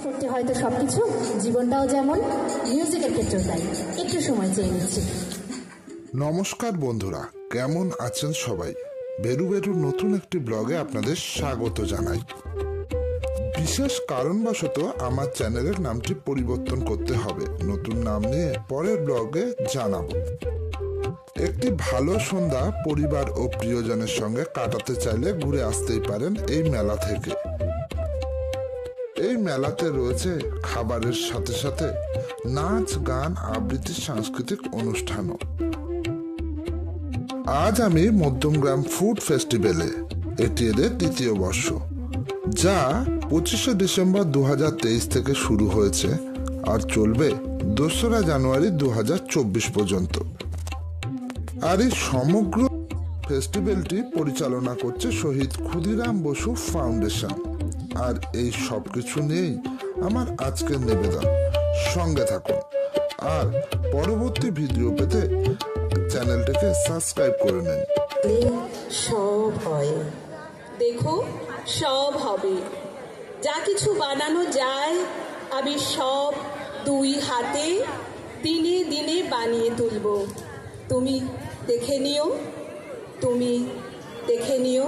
করতে হয়তো সবকিছু, জীবনটাও যেমন, মিউজিকের ক্ষেত্রেও তাই। একটু সময় চেয়ে নিচ্ছি। নমস্কার বন্ধুরা, কেমন আছেন সবাই? বেরু বেরুর নতুন একটি ব্লগে আপনাদের স্বাগত জানাই। বিশেষ কারণবশত আমার চ্যানেলের নামটি পরিবর্তন করতে হবে। নতুন নাম নিয়ে পরের ব্লগে জানাবো। একটি ভালো সন্ধ্যা পরিবার ও প্রিয়জনের সঙ্গে কাটাতে চাইলে ঘুরে আসতেই পারেন এই মেলা থেকে। এই মেলাতে রয়েছে খাবারের সাথে সাথে নাচ, গান, আবৃত্তি, সাংস্কৃতিক অনুষ্ঠানও। আজ আমি মধ্যমগ্রাম ফুড ফেস্টিভ্যালে, এটি এদের দ্বিতীয় বর্ষ, যা 25শে ডিসেম্বর 2023 থেকে শুরু হয়েছে আর চলবে 2রা জানুয়ারি 2024 পর্যন্ত। আর এই সমগ্র ফেস্টিভ্যালটি পরিচালনা করছে শহীদ ক্ষুদিরাম বসু ফাউন্ডেশন। আর এই সবকিছু নিয়েই আমার আজকের নিবেদন। সঙ্গে থাকুন আর পরবর্তী ভিডিও পেতে চ্যানেলটাকে সাবস্ক্রাইব করে নিন। সব হয়, দেখো সব হবে। যা কিছু বানানো যায় আমি সব 2 হাতে দিনে দিনে বানিয়ে তুলব। তুমি দেখে নিও, তুমি দেখে নিও।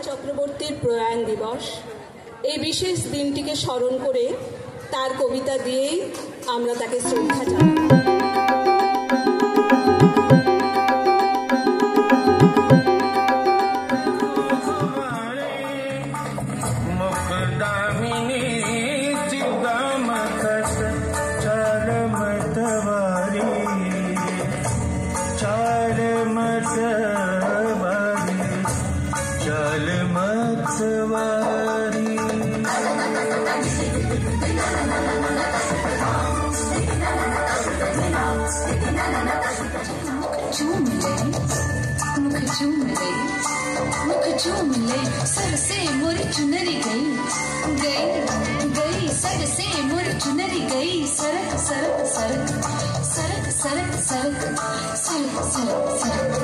চক্রবর্তীর প্রয়াণ দিবস, এই বিশেষ দিনটিকে স্মরণ করে তার কবিতা দিয়েই আমরা তাকে শ্রদ্ধা জানাই। सर से मोरी चुनरी गई गई गई, सर से मोरी चुनरी गई। सरक सरक सरक सरक सरक सरक सरक सरक सरक।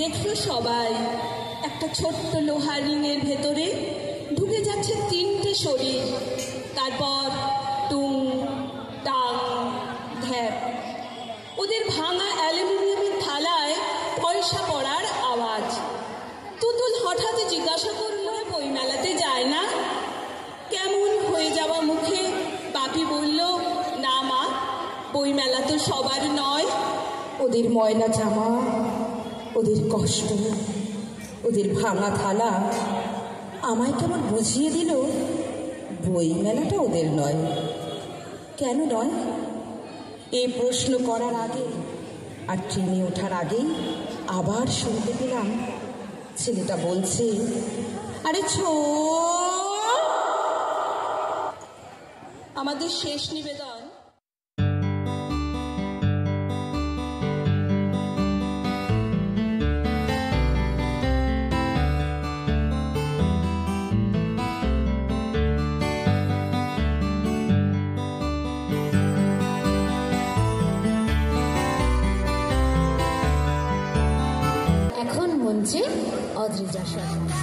দেখলো সবাই একটা ছোট্ট লোহার রিংয়ের ভেতরে ঢুকে যাচ্ছে 3টে শরীর। তারপর টুং টাং ধ্যাপ, ওদের ভাঙা অ্যালুমিনিয়ামের থালায় পয়সা পড়ার আওয়াজ। তুতুল হঠাৎ জিজ্ঞাসা করলো, বই মেলাতে যায় না? কেমন হয়ে যাওয়া মুখে বাপি বলল, না মা, বই মেলা তো সবার নয়। ওদের ময়লা জামা, ওদের কষ্ট, ওদের ভাঙা থালা আমায় কেমন বুঝিয়ে দিল বই মেলাটা ওদের নয়। কেন নয়? এই প্রশ্ন করার আগে আর ট্রেনে ওঠার আগেই আবার শুনতে পেলাম ছেলেটা বলছে, আরে আমাদের শেষ নিবেদন। এখন মঞ্চে অদ্রিজা শর্মা।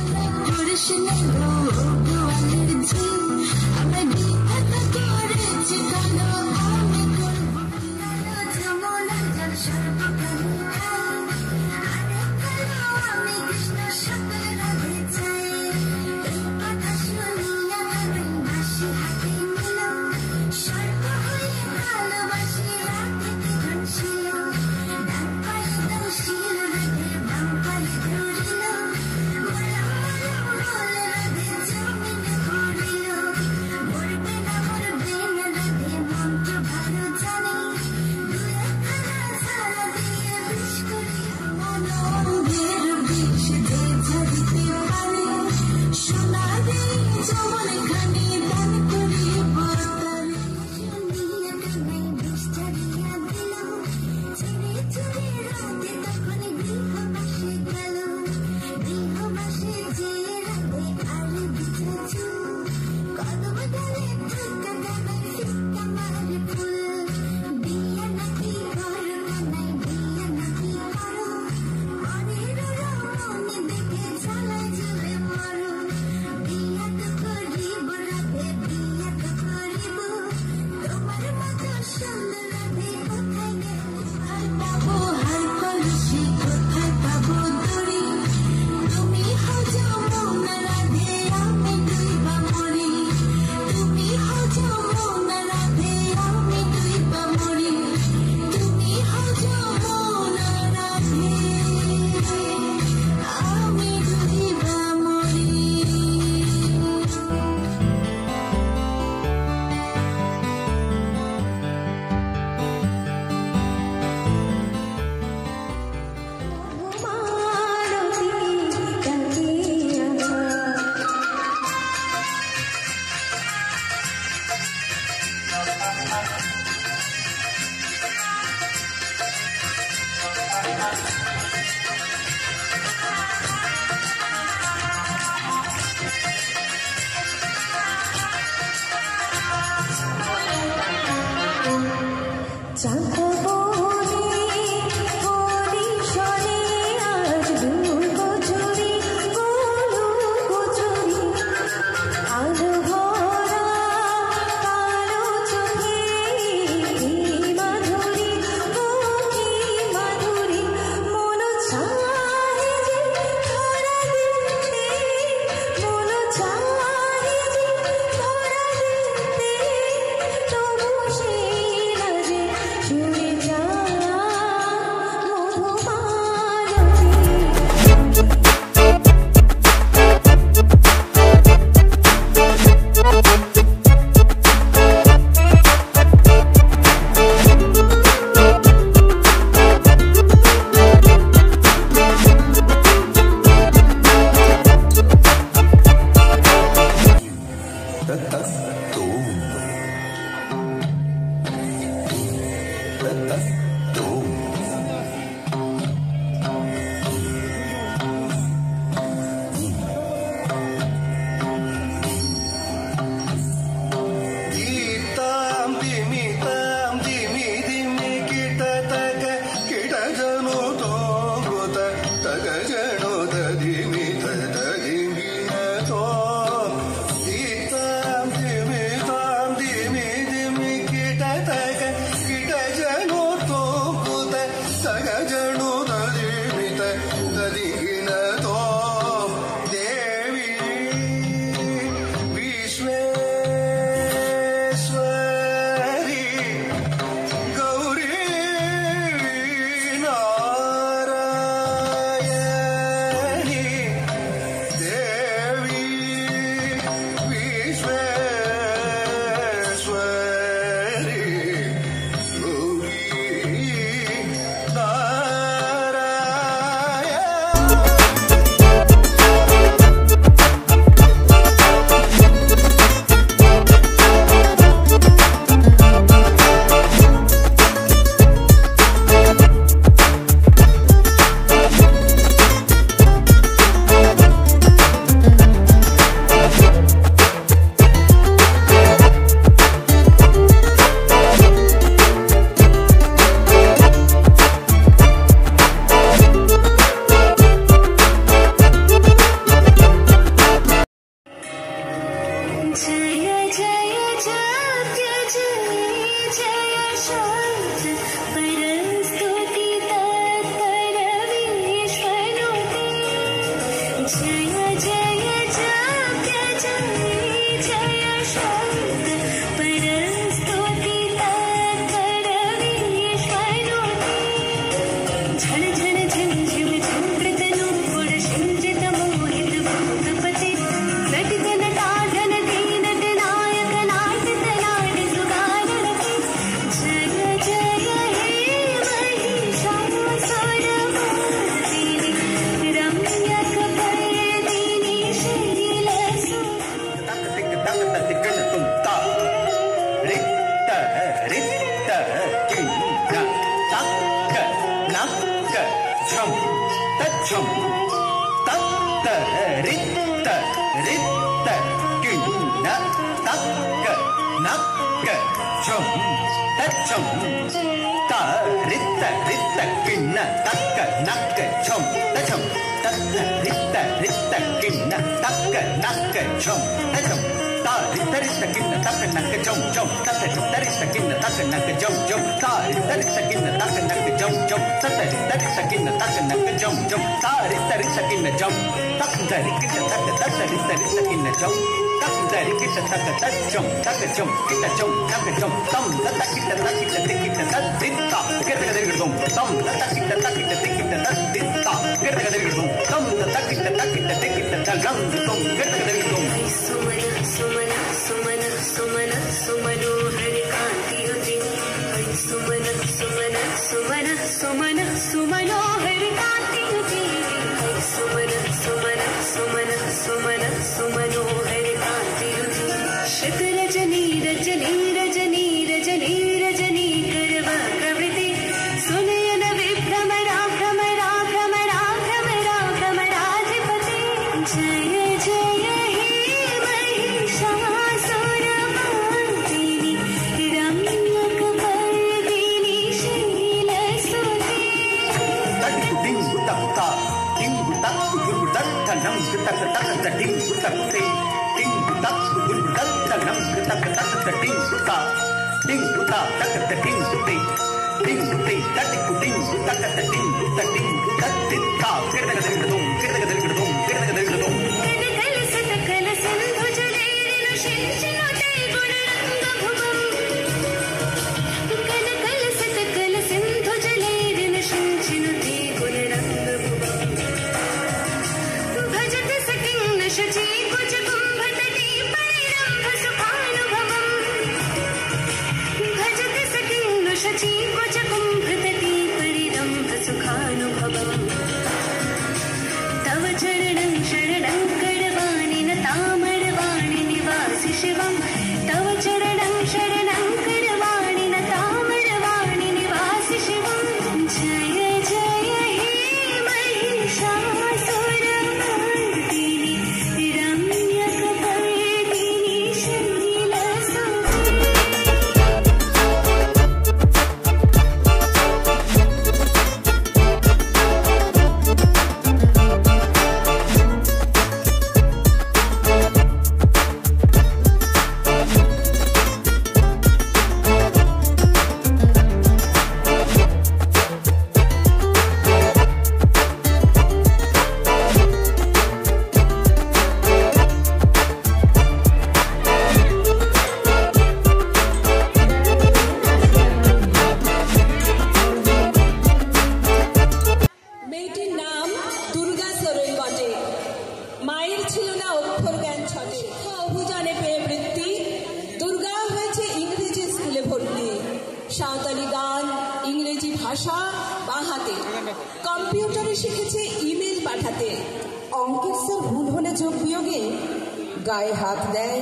গায়ে হাত দেয়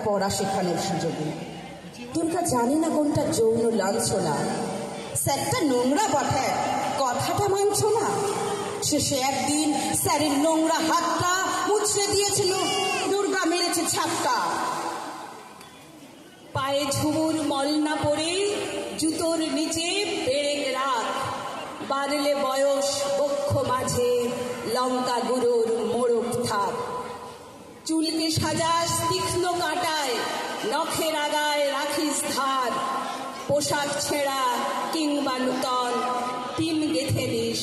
পড়া শেখানোর সুযোগে। দুর্গা জানে না কোনটা যৌন লাঞ্ছনা, স্যারটা নোংরা বটে, কথাটা মানছ না। শেষে একদিন স্যারের নোংরা হাতটা মুছড়ে দিয়েছিল, দুর্গা মেরেছে ছাপটা। পায়ে ঝুমুর মলনা পরে জুতোর নিচে পেরেক রাত, বাড়লে বয়স বক্ষ মাঝে লঙ্কা গুঁড়োর মোড়ক থাক। চুলকে সাজাস তীক্ষ্ণ কাঁটায়, নখের আগায় রাখিস ধার। পোশাক ছেঁড়া কিংবা নূতন পিন গেথে নিস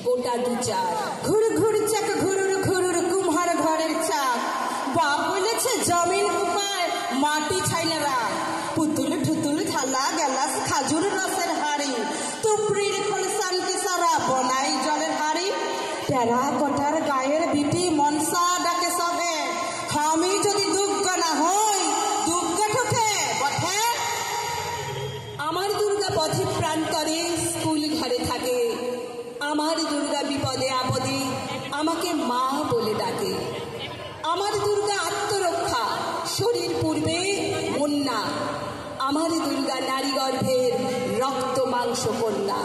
গোটা দু চার। ঘুর ঘুর চাক ঘুরুর ঘুরুর আছে জমিন কুপায় মাটি ছাইনেরা পুতুল ঠুতুল থালা গেলাস খাজুর রসের হাড়ি তুপড়ির খলসান কি সারা বনাই জলের হাড়ি টেরা কটার গায়ের বিটি মনসা ডাকে সবে আমি যদি দুর্গ না হই দুর্গ ঠোকে বটে। আমার দুর্গা পথে প্রান্তরে স্কুল ঘরে থাকে, আমার দুর্গা বিপদে আপদে আমাকে মা বলে ডাকে। আমার দুর্গা আত্মরক্ষা, শরীর পূর্বে বন্যা, আমার দুর্গা নারী গর্ভের রক্ত মাংস কন্যা।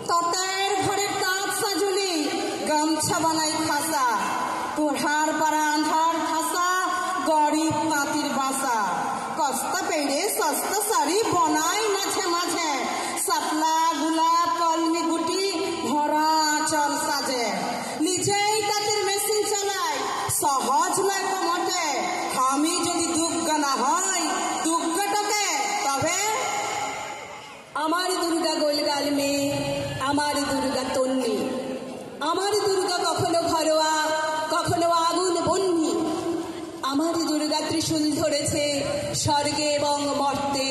ততের ঘরের তাঁত সাজুলি গামছা বানাই খাসা তোহার পাড়া আন্ধার খাসা গরিব তাঁতির বাসা কস্তা পেড়ে সস্তা শাড়ি বনাই মাঝে মাঝে সাতলা গোলাপ কলমি গুটি ভরা আঁচল সাজে নিজেই তাঁতের মেশিন চালাই সহজ নয় কমটে আমি যদি দুর্গা না হয় দুর্গাটাকে তবে। আমার দুর্গা গোলগাল মেয়ে, আমার দুর্গা তন্নি, আমার দুর্গা কখনো ঘরোয়া কখনো আগুন বন্যি। আমার দুর্গা ত্রিশূল ধরেছে স্বর্গে এবং মর্তে,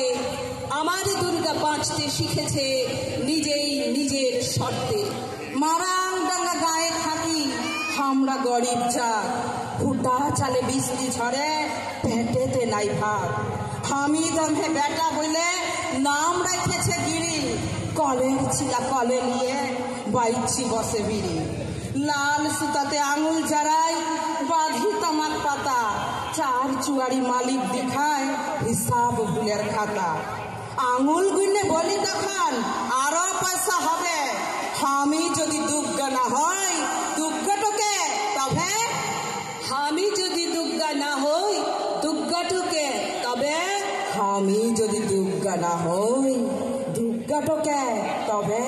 আমার দুর্গা বাঁচতে শিখেছে নিজেই নিজের শর্তে। মারাং ডাঙ্গা গায়ে থাকি আমরা গরিব জাত ফুটা চালে বৃষ্টি ঝরে পেটেতে নাই ভাত আমি দমে বেটা বলে নাম রেখেছে গিরি কলের ছিলা কলে নিয়ে বাইছি বসে বিড়ি লাল সুতাতে আঙুল জড়াই বাঁধি তামাক পাতা চার চুয়ারি মালিক দেখায় হিসাব ভুলের খাতা আঙুল গুনে বলি তখন আরো পয়সা হবে আমি যদি দুর্গা না হয় দুর্গাটোকে তবে। আমি যদি দুর্গা না হই দুর্গাটোকে তবে। আমি যদি দুর্গা না হই দুর্গাটোকে তবে।